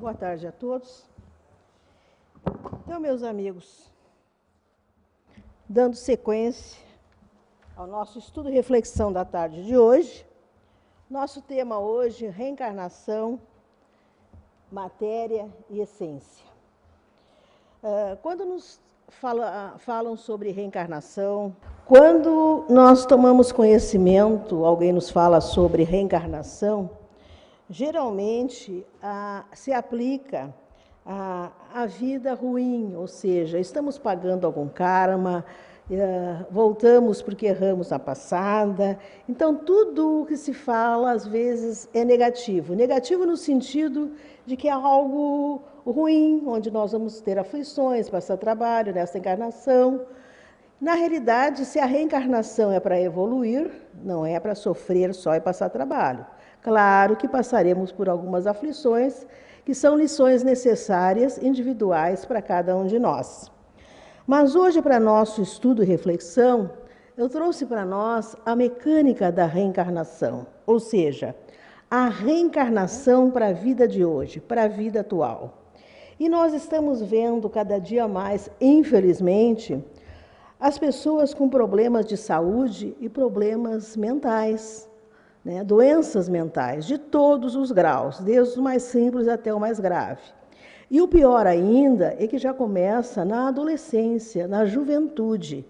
Boa tarde a todos. Então, meus amigos, dando sequência ao nosso estudo e reflexão da tarde de hoje, nosso tema hoje, reencarnação, matéria e essência. Quando nos falam sobre reencarnação, quando nós tomamos conhecimento, alguém nos fala sobre reencarnação, geralmente se aplica à vida ruim, ou seja, estamos pagando algum karma, voltamos porque erramos na passada. Então, tudo o que se fala, às vezes, é negativo. Negativo no sentido de que é algo ruim, onde nós vamos ter aflições, passar trabalho nessa encarnação. Na realidade, se a reencarnação é para evoluir, não é para sofrer só e passar trabalho. Claro que passaremos por algumas aflições, que são lições necessárias, individuais para cada um de nós. Mas hoje, para nosso estudo e reflexão, eu trouxe para nós a mecânica da reencarnação, ou seja, a reencarnação para a vida de hoje, para a vida atual. E nós estamos vendo cada dia mais, infelizmente, as pessoas com problemas de saúde e problemas mentais, doenças mentais de todos os graus, desde o mais simples até o mais grave. E o pior ainda é que já começa na adolescência, na juventude.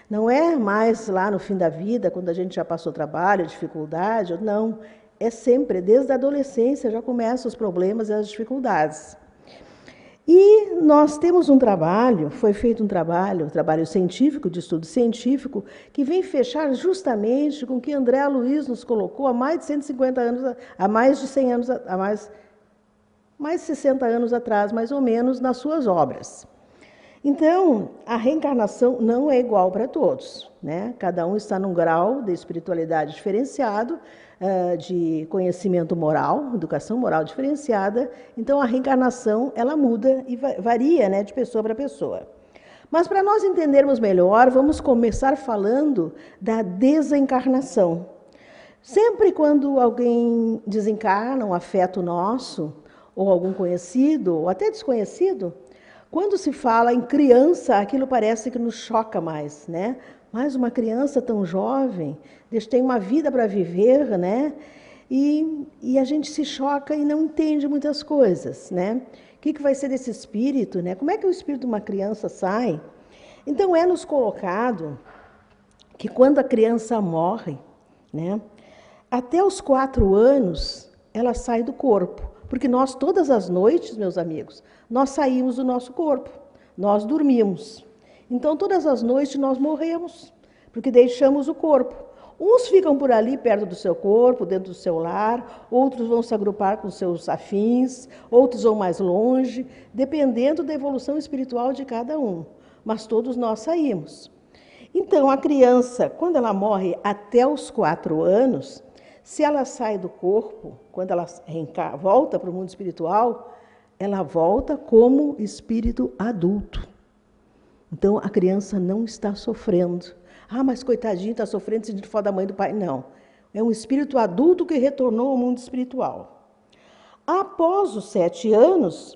Não é mais lá no fim da vida, quando a gente já passou trabalho, dificuldade, não. É sempre, desde a adolescência já começam os problemas e as dificuldades. E nós temos um trabalho, foi feito um trabalho científico, de estudo científico, que vem fechar justamente com o que André Luiz nos colocou há mais de 150 anos, há mais de 100 anos, há mais de 60 anos atrás, mais ou menos, nas suas obras. Então, a reencarnação não é igual para todos, Cada um está num grau de espiritualidade diferenciado, de conhecimento moral, educação moral diferenciada. Então, a reencarnação, ela muda e varia, de pessoa para pessoa. Mas, para nós entendermos melhor, vamos começar falando da desencarnação. Sempre quando alguém desencarna, um afeto nosso, ou algum conhecido, ou até desconhecido, quando se fala em criança, aquilo parece que nos choca mais, Mais uma criança tão jovem, tem uma vida para viver, E a gente se choca e não entende muitas coisas, O que vai ser desse espírito, Como é que o espírito de uma criança sai? Então, é-nos colocado que quando a criança morre, até os 4 anos, ela sai do corpo. Porque nós, todas as noites, meus amigos, nós saímos do nosso corpo, nós dormimos. Então, todas as noites nós morremos, porque deixamos o corpo. Uns ficam por ali, perto do seu corpo, dentro do seu lar, outros vão se agrupar com seus afins, outros vão mais longe, dependendo da evolução espiritual de cada um. Mas todos nós saímos. Então, a criança, quando ela morre até os 4 anos, se ela sai do corpo, quando ela volta para o mundo espiritual, ela volta como espírito adulto. Então, a criança não está sofrendo. Mas coitadinho, está sofrendo, sentindo falta da mãe e do pai. Não. É um espírito adulto que retornou ao mundo espiritual. Após os 7 anos,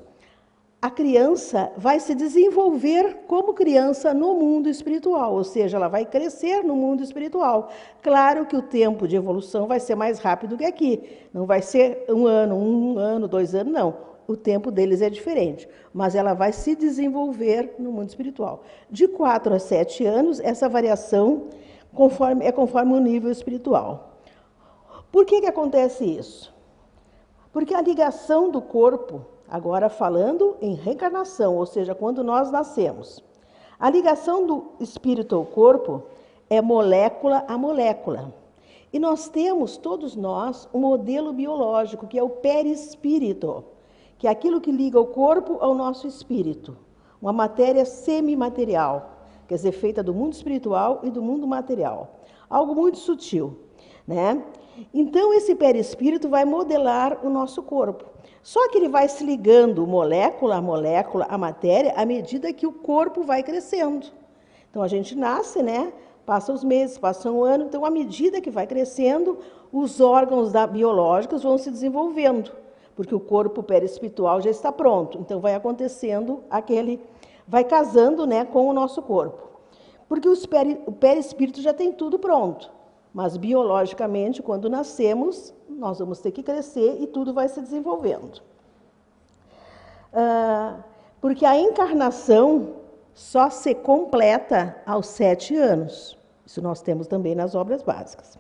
a criança vai se desenvolver como criança no mundo espiritual, ou seja, ela vai crescer no mundo espiritual. Claro que o tempo de evolução vai ser mais rápido que aqui. Não vai ser 1 ano, 2 anos, não. O tempo deles é diferente, mas ela vai se desenvolver no mundo espiritual. De 4 a 7 anos, essa variação é conforme o nível espiritual. Por que acontece isso? Porque a ligação do corpo, agora falando em reencarnação, ou seja, quando nós nascemos, a ligação do espírito ao corpo é molécula a molécula. E nós temos, todos nós, um modelo biológico, que é o perispírito, que é aquilo que liga o corpo ao nosso espírito, uma matéria semimaterial, quer dizer, feita do mundo espiritual e do mundo material. Algo muito sutil, Então, esse perispírito vai modelar o nosso corpo. Só que ele vai se ligando molécula a molécula, a matéria, à medida que o corpo vai crescendo. Então, a gente nasce, Passa os meses, passa um ano. Então, à medida que vai crescendo, os órgãos biológicos vão se desenvolvendo. porque o corpo perispiritual já está pronto. Então, vai acontecendo vai casando, né, com o nosso corpo. Porque o perispírito já tem tudo pronto. Mas, biologicamente, quando nascemos, nós vamos ter que crescer e tudo vai se desenvolvendo. Porque a encarnação só se completa aos 7 anos. Isso nós temos também nas obras básicas.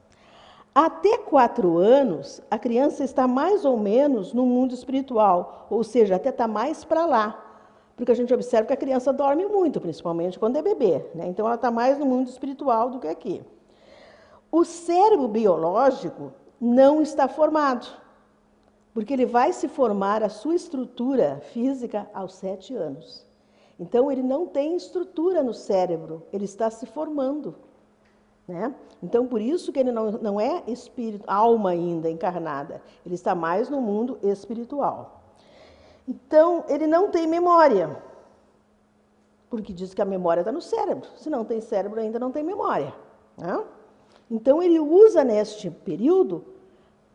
Até 4 anos, a criança está mais ou menos no mundo espiritual, ou seja, até está mais para lá. Porque a gente observa que a criança dorme muito, principalmente quando é bebê, né? Então, ela está mais no mundo espiritual do que aqui. O cérebro biológico não está formado, porque ele vai se formar a sua estrutura física aos 7 anos. Então, ele não tem estrutura no cérebro, ele está se formando, né? Então, por isso que ele não é espírito, alma ainda encarnada, ele está mais no mundo espiritual. Então, ele não tem memória, porque diz que a memória está no cérebro. Se não tem cérebro, ainda não tem memória, né? Então, ele usa neste período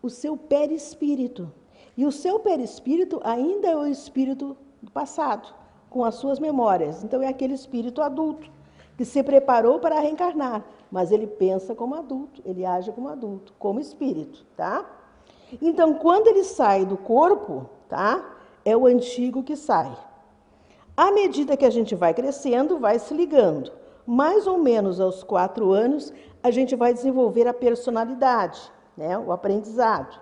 o seu perispírito. E o seu perispírito ainda é o espírito do passado, com as suas memórias. Então, é aquele espírito adulto, que se preparou para reencarnar, mas ele pensa como adulto, ele age como adulto, como espírito, tá? Então, quando ele sai do corpo, tá? É o antigo que sai. À medida que a gente vai crescendo, vai se ligando. Mais ou menos aos 4 anos, a gente vai desenvolver a personalidade, né? O aprendizado.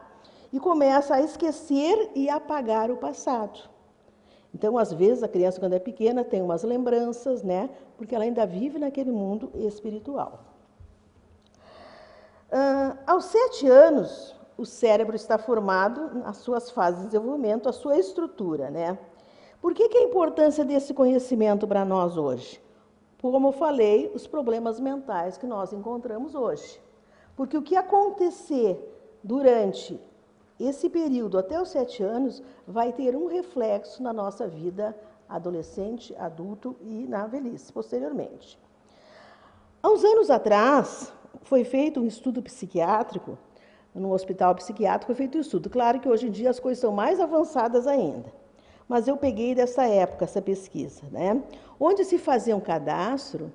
E começa a esquecer e apagar o passado. Então, às vezes, a criança, quando é pequena, tem umas lembranças, né? Porque ela ainda vive naquele mundo espiritual. Aos 7 anos, o cérebro está formado nas suas fases de desenvolvimento, a sua estrutura, né? Por que é a importância desse conhecimento para nós hoje? Como eu falei, os problemas mentais que nós encontramos hoje. Porque o que acontecer durante esse período, até os 7 anos, vai ter um reflexo na nossa vida adolescente, adulto e na velhice, posteriormente. Há uns anos atrás, foi feito um estudo psiquiátrico, num hospital psiquiátrico foi feito um estudo. Claro que hoje em dia as coisas são mais avançadas ainda, mas eu peguei dessa época essa pesquisa, né? Onde se fazia um cadastro,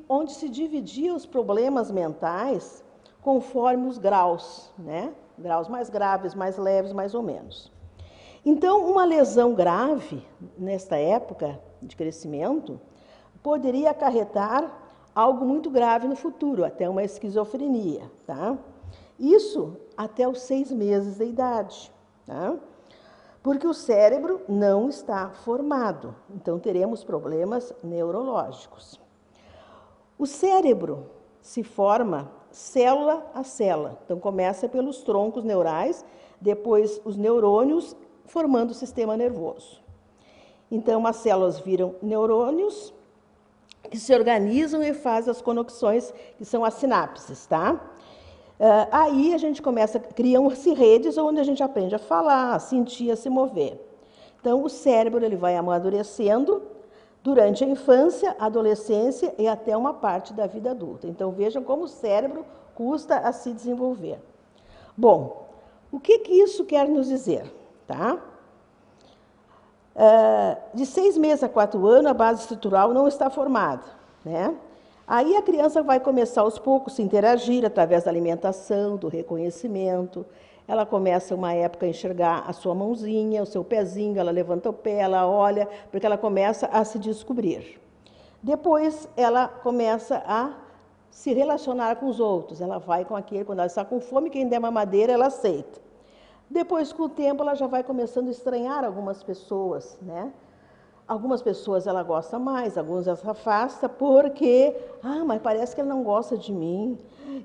onde se dividia os problemas mentais conforme os graus, né? Graus mais graves, mais leves, mais ou menos. Então, uma lesão grave, nesta época de crescimento, poderia acarretar algo muito grave no futuro, até uma esquizofrenia, tá? Isso até os 6 meses de idade, tá? Porque o cérebro não está formado, então teremos problemas neurológicos. O cérebro se forma célula a célula, então começa pelos troncos neurais, depois os neurônios formando o sistema nervoso. Então, as células viram neurônios que se organizam e fazem as conexões, que são as sinapses, tá? Aí a gente criam-se redes onde a gente aprende a falar, a sentir, a se mover. Então, o cérebro ele vai amadurecendo durante a infância, a adolescência e até uma parte da vida adulta. Então, vejam como o cérebro custa a se desenvolver. Bom, o que isso quer nos dizer? Tá? De 6 meses a 4 anos, a base estrutural não está formada, né? Aí a criança vai começar aos poucos a se interagir através da alimentação, do reconhecimento. Ela começa uma época a enxergar a sua mãozinha, o seu pezinho, ela levanta o pé, ela olha, porque ela começa a se descobrir. Depois ela começa a se relacionar com os outros. Ela vai com aquele, quando ela está com fome, quem der mamadeira, ela aceita. Depois, com o tempo, ela já vai começando a estranhar algumas pessoas, né? Algumas pessoas ela gosta mais, algumas ela se afasta, porque, mas parece que ela não gosta de mim.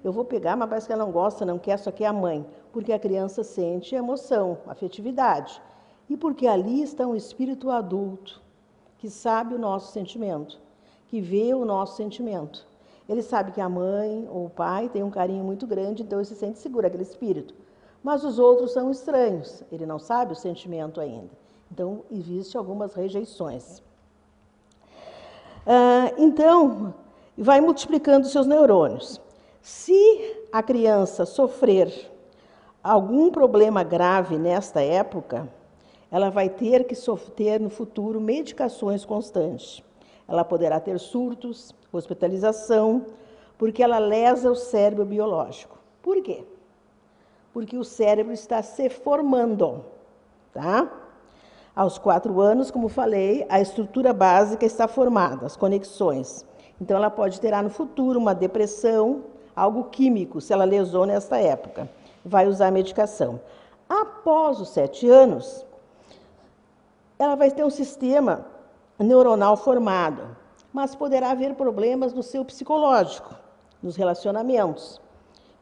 Eu vou pegar, mas parece que ela não gosta, não quer, só quer a mãe. Porque a criança sente emoção, afetividade. E porque ali está um espírito adulto, que sabe o nosso sentimento, que vê o nosso sentimento. Ele sabe que a mãe ou o pai tem um carinho muito grande, então ele se sente seguro, aquele espírito. Mas os outros são estranhos, ele não sabe o sentimento ainda. Então, existem algumas rejeições. Então, vai multiplicando seus neurônios. Se a criança sofrer algum problema grave nesta época, ela vai ter que ter no futuro medicações constantes. Ela poderá ter surtos, hospitalização, porque ela lesa o cérebro biológico. Por quê? Porque o cérebro está se formando, tá? Aos 4 anos, como falei, a estrutura básica está formada, as conexões. Então, ela pode ter no futuro uma depressão, algo químico, se ela lesou nesta época. Vai usar a medicação. Após os 7 anos, ela vai ter um sistema neuronal formado, mas poderá haver problemas no seu psicológico, nos relacionamentos,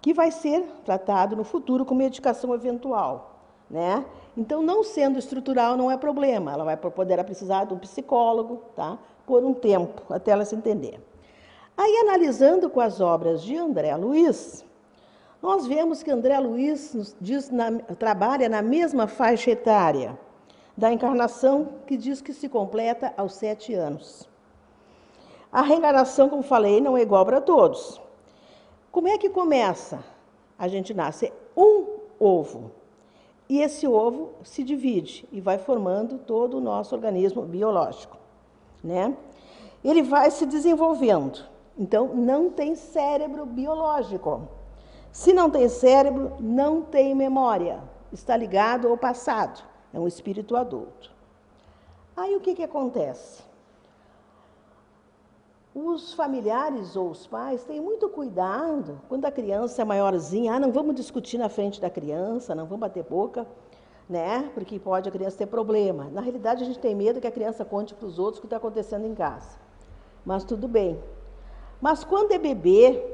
que vai ser tratado no futuro com medicação eventual, né? Então, não sendo estrutural, não é problema. Ela poderá precisar de um psicólogo, tá? Por um tempo, até ela se entender. Aí, analisando com as obras de André Luiz, nós vemos que André Luiz trabalha na mesma faixa etária da encarnação, que diz que se completa aos 7 anos. A reencarnação, como falei, não é igual para todos. Como é que começa? A gente nasce um ovo, e esse ovo se divide e vai formando todo o nosso organismo biológico, né? Ele vai se desenvolvendo. Então, não tem cérebro biológico. Se não tem cérebro, não tem memória. Está ligado ao passado. É um espírito adulto. Aí, o que acontece? Os familiares ou os pais têm muito cuidado, quando a criança é maiorzinha, não vamos discutir na frente da criança, não vamos bater boca, né? Porque pode a criança ter problema. Na realidade, a gente tem medo que a criança conte para os outros o que está acontecendo em casa. Mas tudo bem. Mas quando é bebê,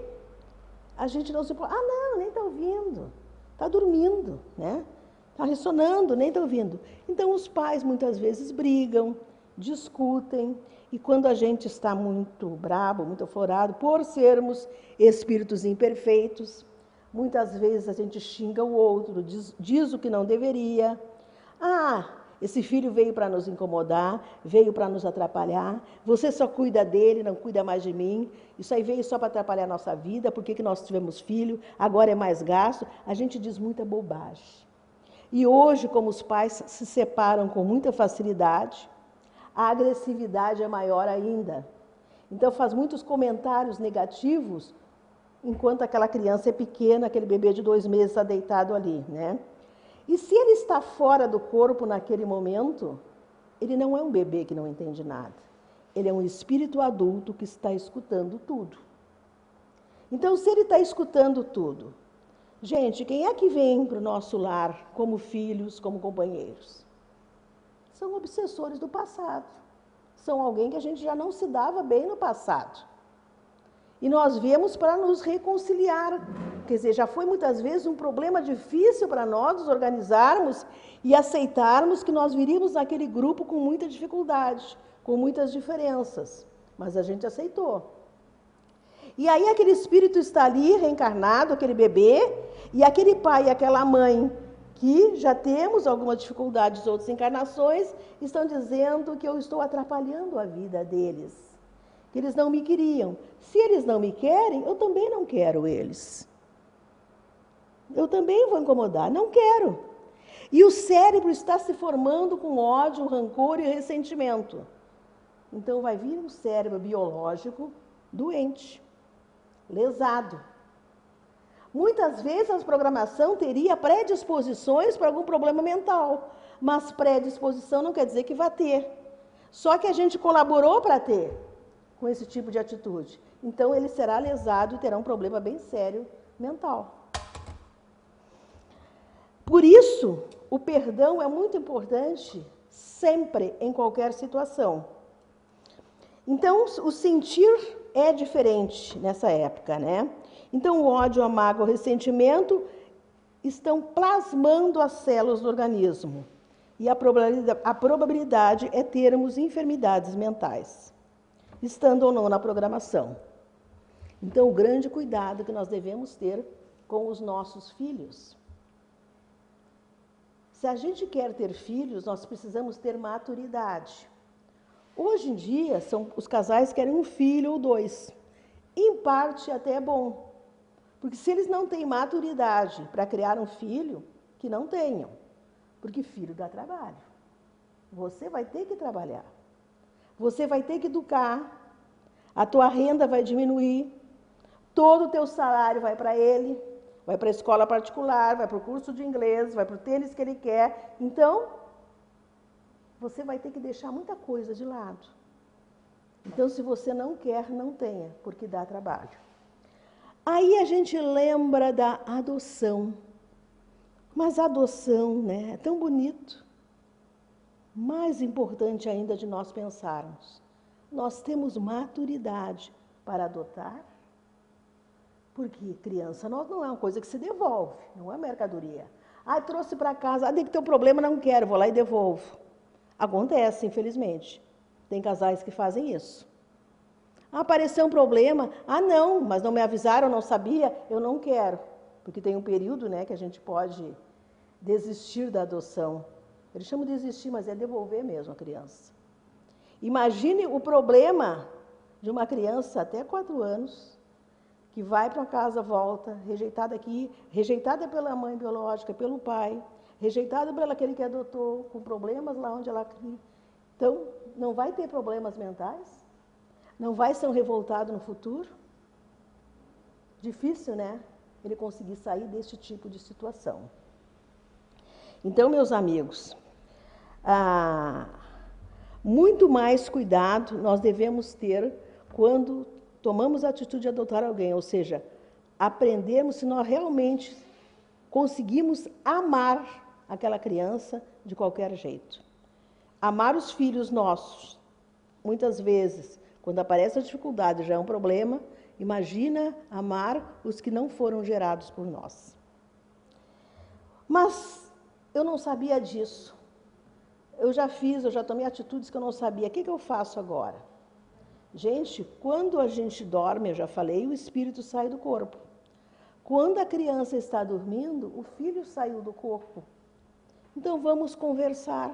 a gente não se pode... não, nem está ouvindo. Está dormindo, né? Está ressonando, nem está ouvindo. Então, os pais muitas vezes brigam, discutem, e quando a gente está muito bravo, muito aflorado, por sermos espíritos imperfeitos, muitas vezes a gente xinga o outro, diz o que não deveria. Esse filho veio para nos incomodar, veio para nos atrapalhar, você só cuida dele, não cuida mais de mim, isso aí veio só para atrapalhar a nossa vida, por que nós tivemos filho, agora é mais gasto. A gente diz muita bobagem. E hoje, como os pais se separam com muita facilidade, a agressividade é maior ainda. Então, faz muitos comentários negativos, enquanto aquela criança é pequena, aquele bebê de 2 meses está deitado ali, né? E se ele está fora do corpo naquele momento, ele não é um bebê que não entende nada. Ele é um espírito adulto que está escutando tudo. Então, se ele está escutando tudo, gente, quem é que vem para o nosso lar como filhos, como companheiros? São obsessores do passado. São alguém que a gente já não se dava bem no passado. E nós viemos para nos reconciliar. Quer dizer, já foi muitas vezes um problema difícil para nós nos organizarmos e aceitarmos que nós viríamos naquele grupo com muita dificuldade, com muitas diferenças. Mas a gente aceitou. E aí aquele espírito está ali, reencarnado, aquele bebê, e aquele pai e aquela mãe, que já temos algumas dificuldades, outras encarnações, estão dizendo que eu estou atrapalhando a vida deles, que eles não me queriam. Se eles não me querem, eu também não quero eles. Eu também vou incomodar, não quero. E o cérebro está se formando com ódio, rancor e ressentimento. Então vai vir um cérebro biológico doente, lesado. Muitas vezes a programação teria predisposições para algum problema mental, mas predisposição não quer dizer que vai ter. Só que a gente colaborou para ter com esse tipo de atitude. Então ele será lesado e terá um problema bem sério mental. Por isso, o perdão é muito importante sempre, em qualquer situação. Então, o sentir é diferente nessa época, né? Então, o ódio, a mágoa, o ressentimento estão plasmando as células do organismo. E a probabilidade é termos enfermidades mentais, estando ou não na programação. Então, o grande cuidado que nós devemos ter com os nossos filhos. Se a gente quer ter filhos, nós precisamos ter maturidade. Hoje em dia, os casais querem um filho ou 2. Em parte, até é bom. Porque se eles não têm maturidade para criar um filho, que não tenham. Porque filho dá trabalho. Você vai ter que trabalhar. Você vai ter que educar. A tua renda vai diminuir. Todo o teu salário vai para ele. Vai para a escola particular, vai para o curso de inglês, vai para o tênis que ele quer. Então, você vai ter que deixar muita coisa de lado. Então, se você não quer, não tenha, porque dá trabalho. Aí a gente lembra da adoção. Mas a adoção, né, é tão bonito. Mais importante ainda de nós pensarmos. Nós temos maturidade para adotar? Porque criança não é uma coisa que se devolve, não é mercadoria. Ah, trouxe para casa, tem que ter um problema, não quero, vou lá e devolvo. Acontece, infelizmente. Tem casais que fazem isso. Apareceu um problema, não, mas não me avisaram, eu não sabia, eu não quero. Porque tem um período, né, que a gente pode desistir da adoção. Eles chamam de desistir, mas é devolver mesmo a criança. Imagine o problema de uma criança até 4 anos, que vai para uma casa, volta, rejeitada aqui, rejeitada pela mãe biológica, pelo pai, rejeitada pelo aquele que adotou, com problemas lá onde ela cria. Então, não vai ter problemas mentais? Não vai ser um revoltado no futuro? Difícil, né? Ele conseguir sair deste tipo de situação. Então, meus amigos, muito mais cuidado nós devemos ter quando tomamos a atitude de adotar alguém, ou seja, aprendermos se nós realmente conseguimos amar aquela criança de qualquer jeito. Amar os filhos nossos, muitas vezes, quando aparece a dificuldade, já é um problema, imagina amar os que não foram gerados por nós. Mas eu não sabia disso. Eu já tomei atitudes que eu não sabia. O que eu faço agora? Gente, quando a gente dorme, eu já falei, o espírito sai do corpo. Quando a criança está dormindo, o filho saiu do corpo. Então vamos conversar.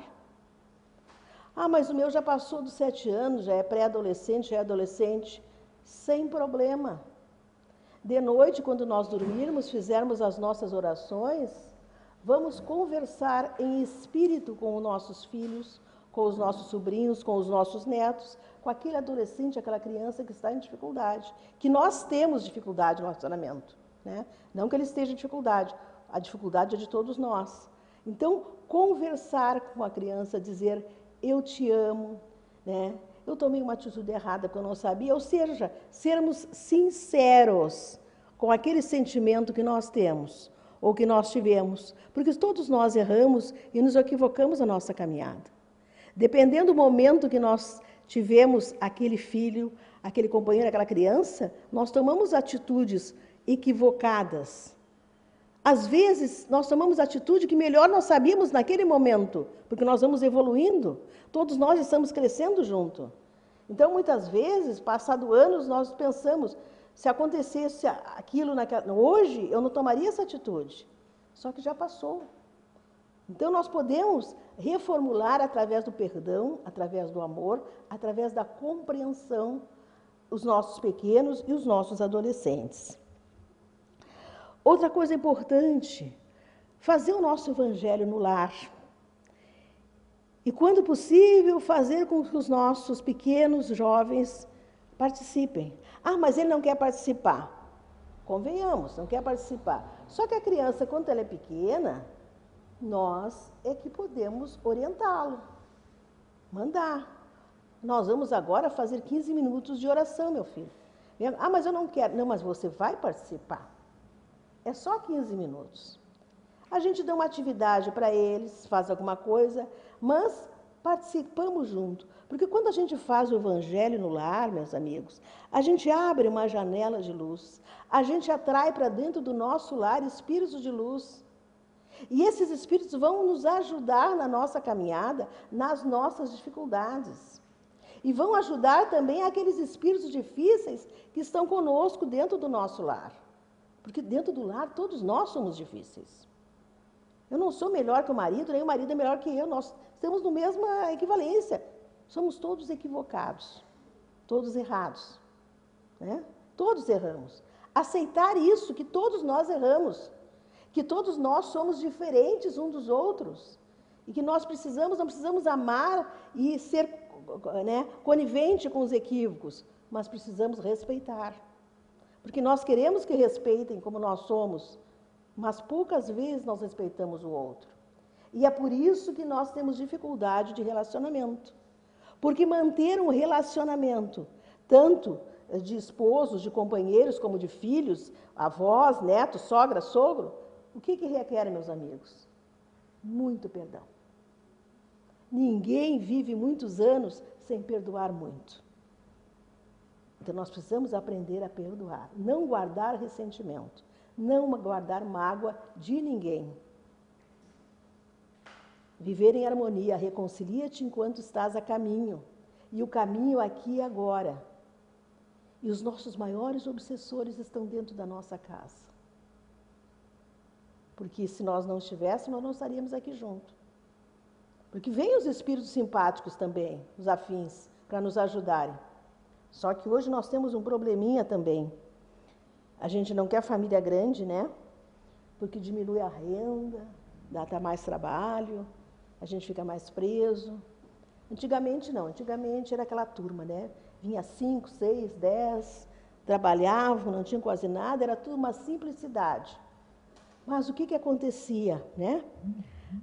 Mas o meu já passou dos 7 anos, já é pré-adolescente, já é adolescente. Sem problema. De noite, quando nós dormirmos, fizermos as nossas orações, vamos conversar em espírito com os nossos filhos, com os nossos sobrinhos, com os nossos netos, com aquele adolescente, aquela criança que está em dificuldade, que nós temos dificuldade no relacionamento, né? Não que ele esteja em dificuldade, a dificuldade é de todos nós. Então, conversar com a criança, dizer, eu te amo, né? Eu tomei uma atitude errada porque eu não sabia, ou seja, sermos sinceros com aquele sentimento que nós temos, ou que nós tivemos, porque todos nós erramos e nos equivocamos na nossa caminhada. Dependendo do momento que nós tivemos aquele filho, aquele companheiro, aquela criança, nós tomamos atitudes equivocadas. Às vezes, nós tomamos atitude que melhor nós sabíamos naquele momento, porque nós vamos evoluindo, todos nós estamos crescendo junto. Então, muitas vezes, passado anos, nós pensamos, se acontecesse aquilo hoje, eu não tomaria essa atitude. Só que já passou. Então, nós podemos reformular através do perdão, através do amor, através da compreensão, os nossos pequenos e os nossos adolescentes. Outra coisa importante, fazer o nosso evangelho no lar. E, quando possível, fazer com que os nossos pequenos jovens participem. Mas ele não quer participar. Convenhamos, não quer participar. Só que a criança, quando ela é pequena, nós é que podemos orientá-lo, mandar. Nós vamos agora fazer 15 minutos de oração, meu filho. Mas eu não quero. Não, mas você vai participar. É só 15 minutos. A gente dá uma atividade para eles, faz alguma coisa, mas participamos junto. Porque quando a gente faz o evangelho no lar, meus amigos, a gente abre uma janela de luz, a gente atrai para dentro do nosso lar espíritos de luz. E esses espíritos vão nos ajudar na nossa caminhada, nas nossas dificuldades. E vão ajudar também aqueles espíritos difíceis que estão conosco dentro do nosso lar. Porque dentro do lar todos nós somos difíceis. Eu não sou melhor que o marido, nem o marido é melhor que eu. Nós estamos na mesma equivalência. Somos todos equivocados, todos errados, né? Todos erramos. Aceitar isso, que todos nós erramos, que todos nós somos diferentes uns dos outros, e que nós não precisamos amar e ser, né, conivente com os equívocos, mas precisamos respeitar. Porque nós queremos que respeitem como nós somos, mas poucas vezes nós respeitamos o outro. E é por isso que nós temos dificuldade de relacionamento. Porque manter um relacionamento, tanto de esposos, de companheiros, como de filhos, avós, netos, sogra, sogro, o que requer, meus amigos? Muito perdão. Ninguém vive muitos anos sem perdoar muito. Então, nós precisamos aprender a perdoar, não guardar ressentimento, não guardar mágoa de ninguém. Viver em harmonia, reconcilia-te enquanto estás a caminho, e o caminho aqui e agora. E os nossos maiores obsessores estão dentro da nossa casa. Porque se nós não estivéssemos, nós não estaríamos aqui juntos. Porque vêm os espíritos simpáticos também, os afins, para nos ajudarem. Só que hoje nós temos um probleminha também. A gente não quer família grande, né? Porque diminui a renda, dá até mais trabalho, a gente fica mais preso. Antigamente não, antigamente era aquela turma, né? Vinha 5, 6, 10, trabalhavam, não tinham quase nada, era tudo uma simplicidade. Mas o que acontecia, né?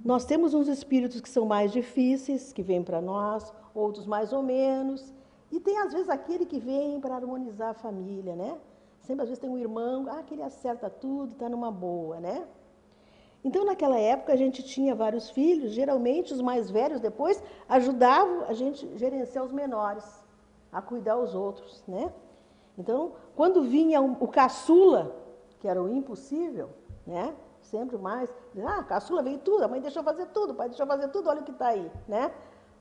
Nós temos uns espíritos que são mais difíceis, que vêm para nós, outros mais ou menos, e tem às vezes aquele que vem para harmonizar a família, né? Sempre às vezes tem um irmão, que ele acerta tudo, está numa boa, né? Então, naquela época, a gente tinha vários filhos, geralmente os mais velhos depois ajudavam a gente a gerenciar os menores, a cuidar os outros, né? Então, quando vinha o caçula, que era o impossível, né? Sempre mais, a caçula veio tudo, a mãe deixou fazer tudo, o pai deixou fazer tudo, olha o que está aí, né?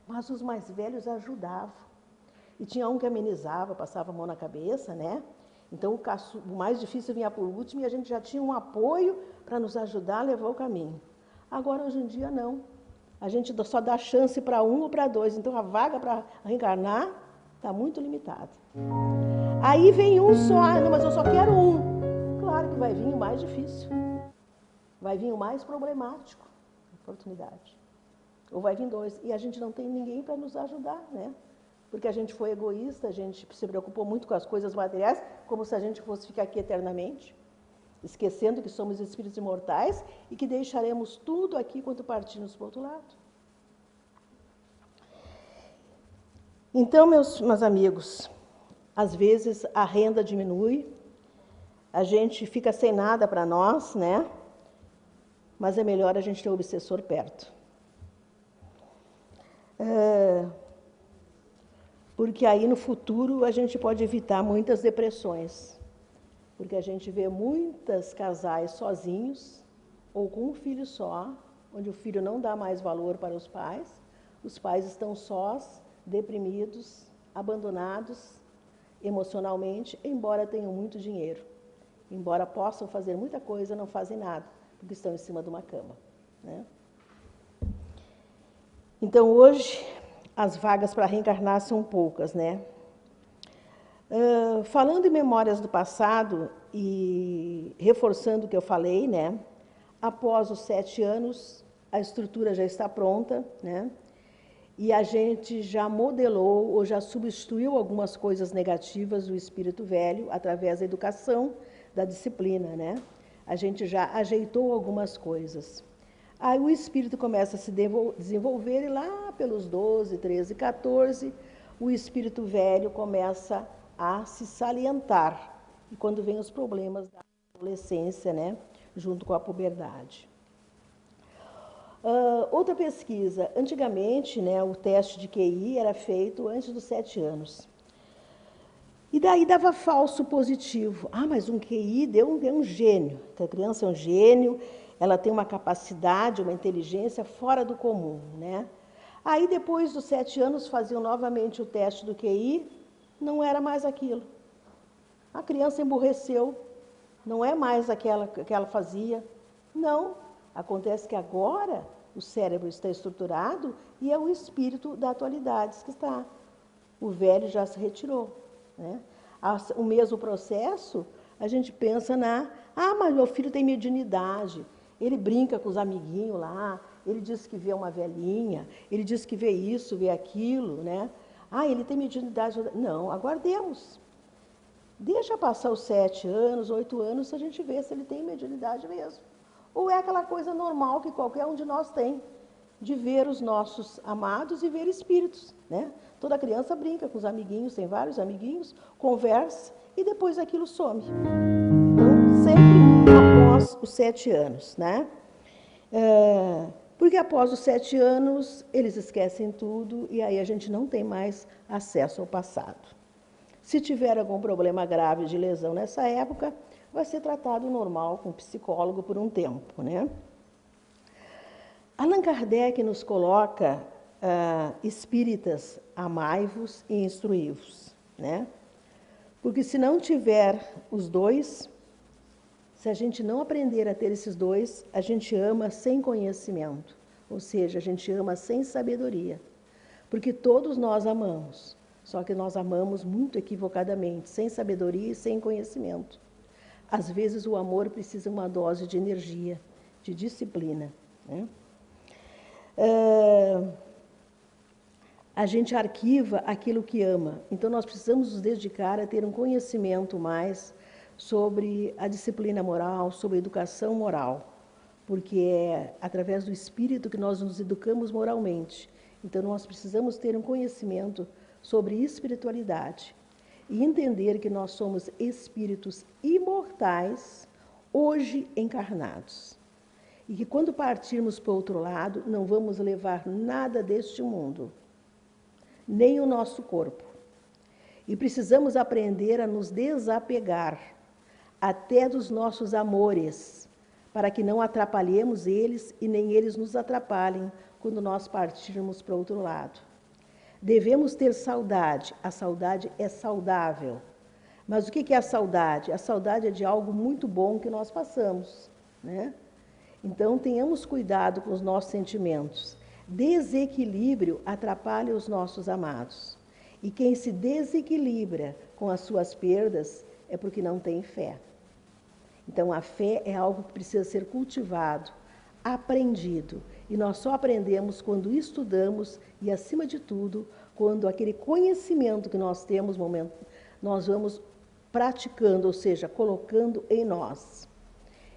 Mas os mais velhos ajudavam. E tinha um que amenizava, passava a mão na cabeça, né? Então, o mais difícil vinha por último e a gente já tinha um apoio para nos ajudar a levar o caminho. Agora, hoje em dia, não. A gente só dá chance para um ou para dois. Então, a vaga para reencarnar está muito limitada. Aí vem um só, não, mas eu só quero um. Claro que vai vir o mais difícil. Vai vir o mais problemático, oportunidade. Ou vai vir dois. E a gente não tem ninguém para nos ajudar, né? Porque a gente foi egoísta, a gente se preocupou muito com as coisas materiais, como se a gente fosse ficar aqui eternamente, esquecendo que somos espíritos imortais e que deixaremos tudo aqui quando partirmos para o outro lado. Então, meus amigos, às vezes a renda diminui, a gente fica sem nada para nós, né? Mas é melhor a gente ter o obsessor perto. Porque aí no futuro a gente pode evitar muitas depressões. Porque a gente vê muitos casais sozinhos ou com um filho só, onde o filho não dá mais valor para os pais estão sós, deprimidos, abandonados emocionalmente, embora tenham muito dinheiro. Embora possam fazer muita coisa, não fazem nada, porque estão em cima de uma cama, né? Então, hoje, as vagas para reencarnar são poucas, né? Falando em memórias do passado e reforçando o que eu falei, né? Após os 7 anos, a estrutura já está pronta, né? E a gente já modelou ou já substituiu algumas coisas negativas do espírito velho através da educação, da disciplina, né? A gente já ajeitou algumas coisas. Aí o espírito começa a se desenvolver e lá pelos 12, 13, 14, o espírito velho começa a se salientar. E quando vem os problemas da adolescência, né, junto com a puberdade. Outra pesquisa. Antigamente, né, o teste de QI era feito antes dos 7 anos. E daí dava falso positivo. Mas um QI deu um gênio. A criança é um gênio, ela tem uma capacidade, uma inteligência fora do comum, né? Aí, depois dos 7 anos, faziam novamente o teste do QI, não era mais aquilo. A criança emburreceu, não é mais aquela que ela fazia. Não, acontece que agora o cérebro está estruturado e é o espírito da atualidade que está. O velho já se retirou, né? O mesmo processo a gente pensa mas meu filho tem mediunidade, ele brinca com os amiguinhos lá, ele diz que vê uma velhinha, ele diz que vê isso, vê aquilo, né? Ele tem mediunidade. Não, aguardemos. Deixa passar os 7 anos, 8 anos, a gente vê se ele tem mediunidade mesmo. Ou é aquela coisa normal que qualquer um de nós tem, de ver os nossos amados e ver espíritos, né? Toda criança brinca com os amiguinhos, tem vários amiguinhos, conversa e depois aquilo some. Então, sempre após os 7 anos, né? Porque após os 7 anos, eles esquecem tudo e aí a gente não tem mais acesso ao passado. Se tiver algum problema grave de lesão nessa época, vai ser tratado normal com psicólogo por um tempo, né? Allan Kardec nos coloca, espíritas, amai-vos e instruí-vos, né? Porque se não tiver os dois, se a gente não aprender a ter esses dois, a gente ama sem conhecimento, ou seja, a gente ama sem sabedoria, porque todos nós amamos, só que nós amamos muito equivocadamente, sem sabedoria e sem conhecimento. Às vezes o amor precisa de uma dose de energia, de disciplina, né? A gente arquiva aquilo que ama, então nós precisamos nos dedicar a ter um conhecimento mais sobre a disciplina moral, sobre a educação moral, porque é através do espírito que nós nos educamos moralmente. Então nós precisamos ter um conhecimento sobre espiritualidade e entender que nós somos espíritos imortais, hoje encarnados. E que quando partirmos para o outro lado, não vamos levar nada deste mundo, nem o nosso corpo. E precisamos aprender a nos desapegar até dos nossos amores, para que não atrapalhemos eles e nem eles nos atrapalhem quando nós partirmos para o outro lado. Devemos ter saudade, a saudade é saudável. Mas o que é a saudade? A saudade é de algo muito bom que nós passamos, né? Então, tenhamos cuidado com os nossos sentimentos. Desequilíbrio atrapalha os nossos amados. E quem se desequilibra com as suas perdas é porque não tem fé. Então, a fé é algo que precisa ser cultivado, aprendido. E nós só aprendemos quando estudamos e, acima de tudo, quando aquele conhecimento que nós temos, nós vamos praticando, ou seja, colocando em nós.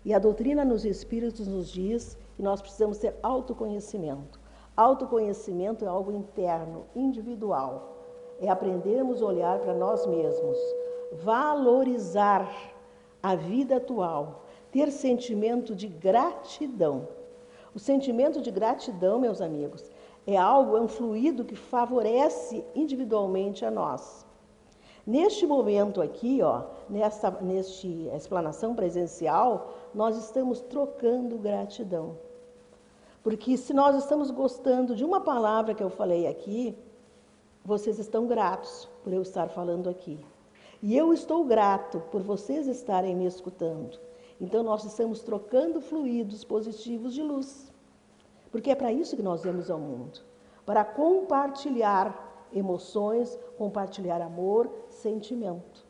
E a doutrina nos Espíritos nos diz que nós precisamos ter autoconhecimento. Autoconhecimento é algo interno, individual. É aprendermos a olhar para nós mesmos, valorizar a vida atual, ter sentimento de gratidão. O sentimento de gratidão, meus amigos, é um fluido que favorece individualmente a nós. Neste momento aqui, nesta explanação presencial, nós estamos trocando gratidão. Porque se nós estamos gostando de uma palavra que eu falei aqui, vocês estão gratos por eu estar falando aqui. E eu estou grato por vocês estarem me escutando. Então, nós estamos trocando fluidos positivos de luz. Porque é para isso que nós viemos ao mundo. Para compartilhar emoções, compartilhar amor, sentimento.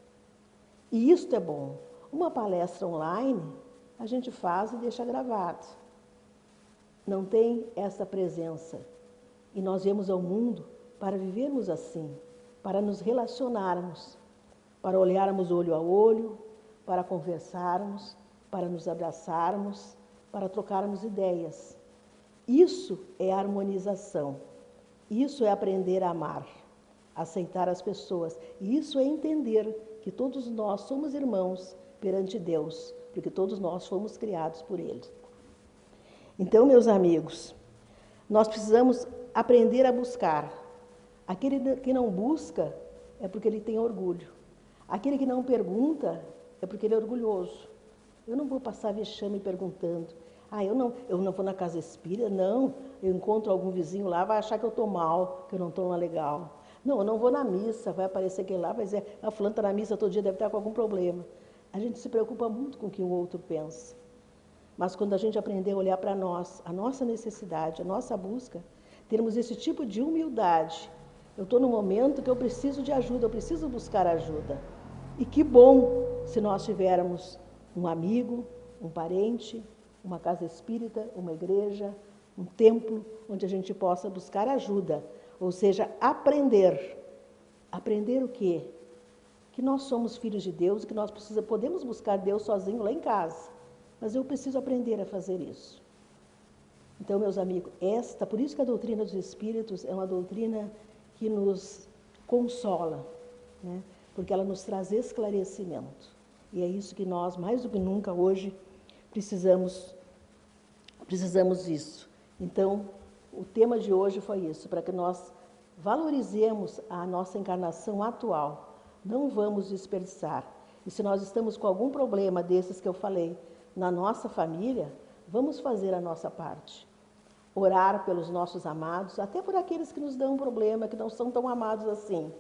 E isto é bom. Uma palestra online, a gente faz e deixa gravado. Não tem essa presença. E nós viemos ao mundo para vivermos assim, para nos relacionarmos, para olharmos olho a olho, para conversarmos, para nos abraçarmos, para trocarmos ideias. Isso é harmonização. Isso é aprender a amar, aceitar as pessoas. E isso é entender que todos nós somos irmãos perante Deus, porque todos nós fomos criados por Ele. Então, meus amigos, nós precisamos aprender a buscar. Aquele que não busca é porque ele tem orgulho. Aquele que não pergunta é porque ele é orgulhoso. Eu não vou passar vexame perguntando. Eu não vou na casa espírita, não. Eu encontro algum vizinho lá, vai achar que eu estou mal, que eu não estou legal. Não, eu não vou na missa, vai aparecer aquele lá, vai dizer, a fulana está na missa todo dia, deve estar com algum problema. A gente se preocupa muito com o que o outro pensa. Mas quando a gente aprender a olhar para nós, a nossa necessidade, a nossa busca, termos esse tipo de humildade. Eu estou no momento que eu preciso de ajuda, eu preciso buscar ajuda. E que bom se nós tivermos um amigo, um parente, uma casa espírita, uma igreja, um templo, onde a gente possa buscar ajuda, ou seja, aprender. Aprender o quê? Que nós somos filhos de Deus, que nós podemos buscar Deus sozinho lá em casa, mas eu preciso aprender a fazer isso. Então, meus amigos, por isso que a doutrina dos Espíritos é uma doutrina que nos consola, né? Porque ela nos traz esclarecimento. E é isso que nós, mais do que nunca hoje, precisamos disso. Então, o tema de hoje foi isso, para que nós valorizemos a nossa encarnação atual. Não vamos desperdiçar. E se nós estamos com algum problema desses que eu falei na nossa família, vamos fazer a nossa parte. Orar pelos nossos amados, até por aqueles que nos dão um problema, que não são tão amados assim.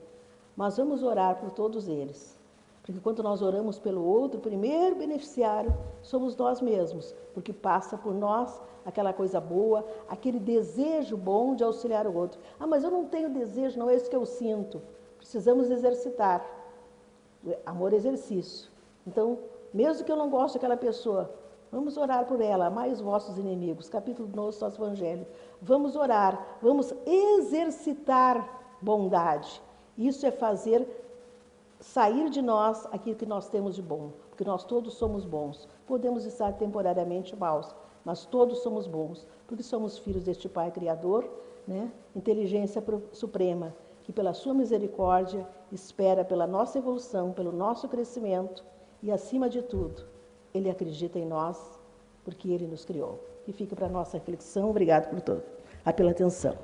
Mas vamos orar por todos eles. Porque quando nós oramos pelo outro, o primeiro beneficiário somos nós mesmos, porque passa por nós aquela coisa boa, aquele desejo bom de auxiliar o outro. Ah, mas eu não tenho desejo, não é isso que eu sinto. Precisamos exercitar. Amor é exercício. Então, mesmo que eu não goste daquela pessoa, vamos orar por ela, amai os vossos inimigos, capítulo 9 do nosso Evangelho. Vamos orar, vamos exercitar bondade. Isso é fazer sair de nós aquilo que nós temos de bom, porque nós todos somos bons. Podemos estar temporariamente maus, mas todos somos bons, porque somos filhos deste Pai Criador, né? Inteligência suprema, que pela sua misericórdia espera pela nossa evolução, pelo nosso crescimento e, acima de tudo, Ele acredita em nós, porque Ele nos criou. E fica para a nossa reflexão. Obrigado pela atenção.